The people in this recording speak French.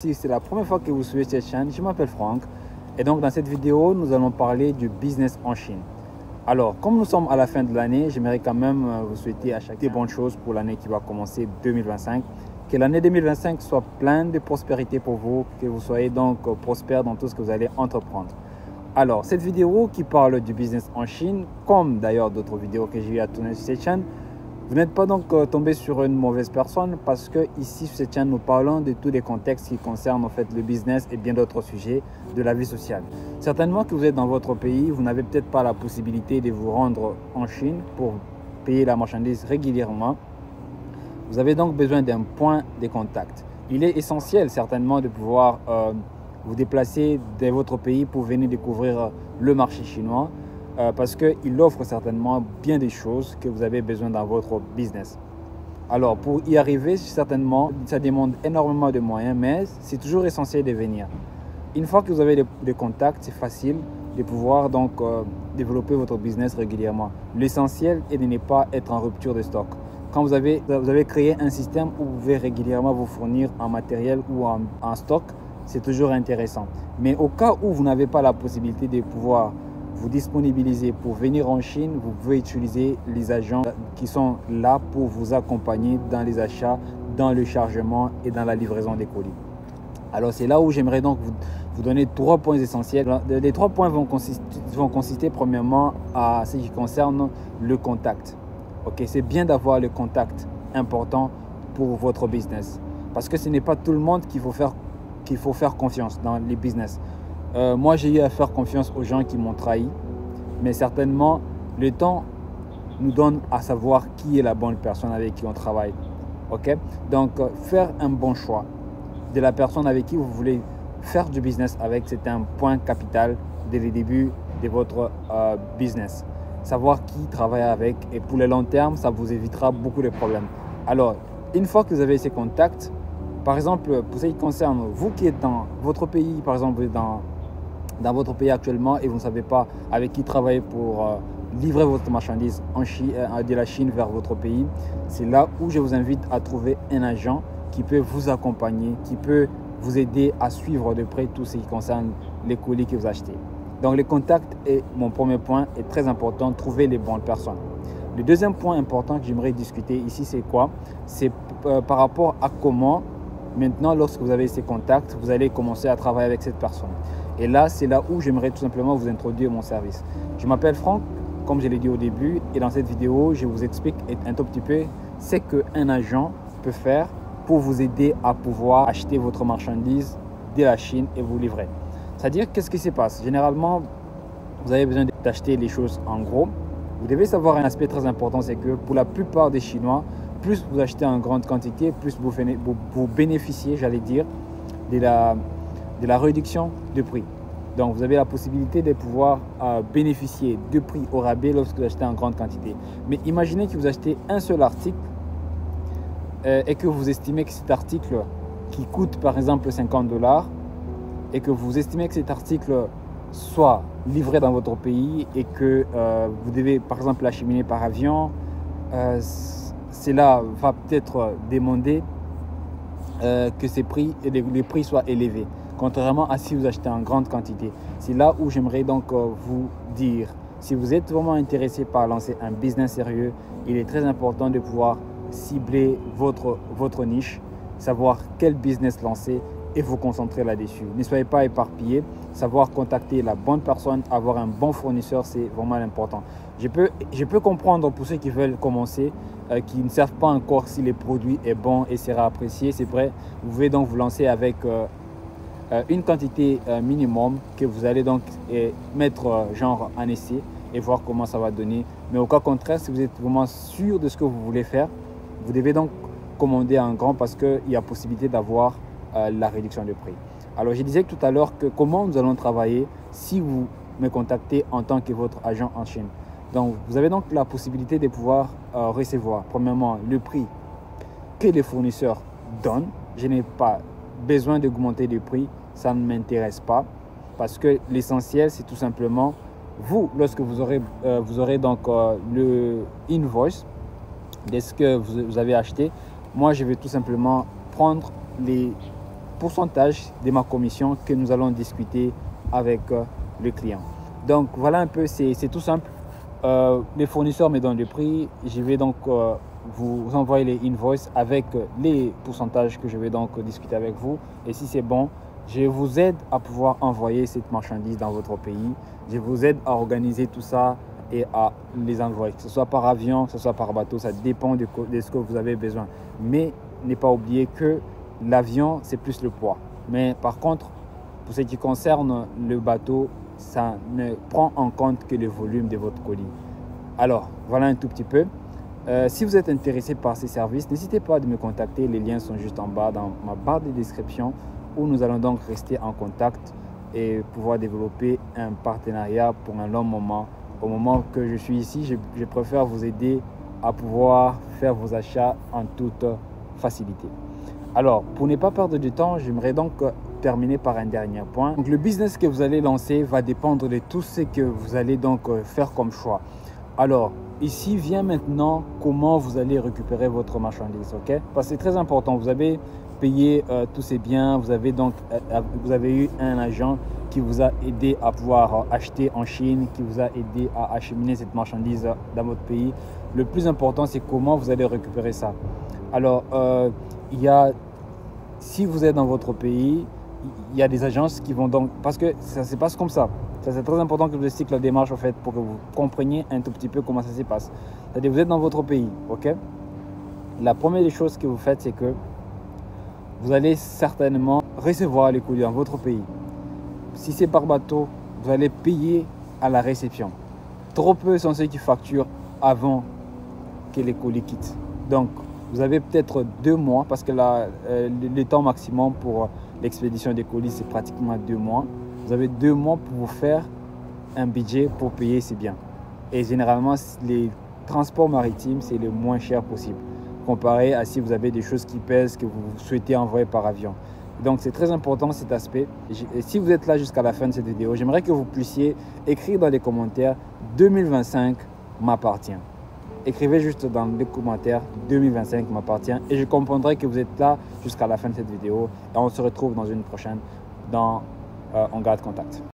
Si c'est la première fois que vous suivez cette chaîne, je m'appelle Franck et donc dans cette vidéo, nous allons parler du business en Chine. Alors, comme nous sommes à la fin de l'année, j'aimerais quand même vous souhaiter à chacun des bonnes choses pour l'année qui va commencer 2025. Que l'année 2025 soit pleine de prospérité pour vous, que vous soyez donc prospère dans tout ce que vous allez entreprendre. Alors, cette vidéo qui parle du business en Chine, comme d'ailleurs d'autres vidéos que j'ai eu à tourner sur cette chaîne, vous n'êtes pas donc tombé sur une mauvaise personne parce que ici sur cette chaîne nous parlons de tous les contextes qui concernent en fait le business et bien d'autres sujets de la vie sociale. Certainement que vous êtes dans votre pays, vous n'avez peut-être pas la possibilité de vous rendre en Chine pour payer la marchandise régulièrement. Vous avez donc besoin d'un point de contact. Il est essentiel certainement de pouvoir vous déplacer de votre pays pour venir découvrir le marché chinois. Parce qu'il offre certainement bien des choses que vous avez besoin dans votre business. Alors pour y arriver, certainement, ça demande énormément de moyens, mais c'est toujours essentiel de venir. Une fois que vous avez des contacts, c'est facile de pouvoir donc développer votre business régulièrement. L'essentiel est de ne pas être en rupture de stock. Quand vous avez créé un système où vous pouvez régulièrement vous fournir en matériel ou en stock, c'est toujours intéressant. Mais au cas où vous n'avez pas la possibilité de pouvoir vous disponibiliser pour venir en Chine, vous pouvez utiliser les agents qui sont là pour vous accompagner dans les achats, dans le chargement et dans la livraison des colis. Alors c'est là où j'aimerais donc vous donner 3 points essentiels. Les 3 points vont consister premièrement à ce qui concerne le contact. Okay, c'est bien d'avoir le contact important pour votre business parce que ce n'est pas tout le monde qu'il faut faire confiance dans les business. Moi, j'ai eu à faire confiance aux gens qui m'ont trahi, mais certainement, le temps nous donne à savoir qui est la bonne personne avec qui on travaille. Okay? Donc, faire un bon choix de la personne avec qui vous voulez faire du business avec, c'est un point capital dès le début de votre business. Savoir qui travaille avec et pour le long terme, ça vous évitera beaucoup de problèmes. Alors, une fois que vous avez ces contacts, par exemple, pour ce qui concerne vous qui êtes dans votre pays, par exemple, dans votre pays actuellement et vous ne savez pas avec qui travailler pour livrer votre marchandise de la Chine vers votre pays, c'est là où je vous invite à trouver un agent qui peut vous accompagner, qui peut vous aider à suivre de près tout ce qui concerne les colis que vous achetez. Donc le contact est mon premier point, est très important, trouver les bonnes personnes. Le deuxième point important que j'aimerais discuter ici, c'est quoi? C'est par rapport à comment, maintenant, lorsque vous avez ces contacts, vous allez commencer à travailler avec cette personne. Et là, c'est là où j'aimerais tout simplement vous introduire mon service. Je m'appelle Franck, comme je l'ai dit au début, et dans cette vidéo, je vous explique un tout petit peu ce qu'un agent peut faire pour vous aider à pouvoir acheter votre marchandise de la Chine et vous livrer. C'est-à-dire, qu'est-ce qui se passe? Généralement, vous avez besoin d'acheter les choses en gros. Vous devez savoir un aspect très important, c'est que pour la plupart des Chinois, plus vous achetez en grande quantité, plus vous bénéficiez, j'allais dire, de la réduction de prix. Donc, vous avez la possibilité de pouvoir bénéficier de prix au rabais lorsque vous achetez en grande quantité. Mais imaginez que vous achetez un seul article et que vous estimez que cet article qui coûte par exemple 50 $, et que vous estimez que cet article soit livré dans votre pays et que vous devez par exemple l'acheminer par avion, cela va peut-être demander que les prix soient élevés, contrairement à si vous achetez en grande quantité. C'est là où j'aimerais donc vous dire, si vous êtes vraiment intéressé par lancer un business sérieux, il est très important de pouvoir cibler votre niche, savoir quel business lancer et vous concentrer là-dessus. Ne soyez pas éparpillés, savoir contacter la bonne personne, avoir un bon fournisseur, c'est vraiment important. Je peux comprendre pour ceux qui veulent commencer, qui ne savent pas encore si le produit est bon et sera apprécié. C'est vrai, vous pouvez donc vous lancer avec une quantité minimum que vous allez donc mettre genre en essai et voir comment ça va donner. Mais au cas contraire, si vous êtes vraiment sûr de ce que vous voulez faire, vous devez donc commander en grand parce qu'il y a possibilité d'avoir la réduction de prix. Alors je disais tout à l'heure que comment nous allons travailler si vous me contactez en tant que votre agent en Chine. Donc vous avez donc la possibilité de pouvoir recevoir premièrement le prix que les fournisseurs donnent. Je n'ai pas besoin d'augmenter le prix, ça ne m'intéresse pas parce que l'essentiel c'est tout simplement vous, lorsque vous aurez donc le invoice de ce que vous avez acheté. Moi je vais tout simplement prendre les pourcentage de ma commission que nous allons discuter avec le client. Donc voilà un peu, c'est tout simple. Les fournisseurs me donnent le prix, je vais donc vous envoyer les invoices avec les pourcentages que je vais donc discuter avec vous. Et si c'est bon, je vous aide à pouvoir envoyer cette marchandise dans votre pays. Je vous aide à organiser tout ça et à les envoyer, que ce soit par avion, que ce soit par bateau, ça dépend de ce que vous avez besoin. Mais ne pas oublier que l'avion, c'est plus le poids. Mais par contre, pour ce qui concerne le bateau, ça ne prend en compte que le volume de votre colis. Alors, voilà un tout petit peu. Si vous êtes intéressé par ces services, n'hésitez pas à me contacter. Les liens sont juste en bas dans ma barre de description où nous allons donc rester en contact et pouvoir développer un partenariat pour un long moment. Au moment que je suis ici, je préfère vous aider à pouvoir faire vos achats en toute facilité. Alors, pour ne pas perdre du temps, j'aimerais donc terminer par un dernier point. Donc, le business que vous allez lancer va dépendre de tout ce que vous allez donc faire comme choix. Alors, ici vient maintenant comment vous allez récupérer votre marchandise, ok? Parce que c'est très important. Vous avez payé tous ces biens, vous avez eu un agent qui vous a aidé à pouvoir acheter en Chine, qui vous a aidé à acheminer cette marchandise dans votre pays. Le plus important, c'est comment vous allez récupérer ça. Alors, si vous êtes dans votre pays, il y a des agences qui vont donc, parce que ça se passe comme ça. C'est très important que vous expliquiez la démarche en fait pour que vous compreniez un tout petit peu comment ça se passe. C'est-à-dire vous êtes dans votre pays, ok? La première des choses que vous faites, c'est que vous allez certainement recevoir les colis dans votre pays. Si c'est par bateau, vous allez payer à la réception. Trop peu sont ceux qui facturent avant que les colis quittent. Donc, vous avez peut-être 2 mois parce que le temps maximum pour l'expédition des colis, c'est pratiquement 2 mois. Vous avez 2 mois pour vous faire un budget pour payer ces biens. Et généralement, les transports maritimes, c'est le moins cher possible comparé à si vous avez des choses qui pèsent que vous souhaitez envoyer par avion. Donc, c'est très important cet aspect. Et si vous êtes là jusqu'à la fin de cette vidéo, j'aimerais que vous puissiez écrire dans les commentaires « 2025 m'appartient ». Écrivez juste dans les commentaires « 2025 m'appartient » et je comprendrai que vous êtes là jusqu'à la fin de cette vidéo. Et on se retrouve dans une prochaine, On garde contact.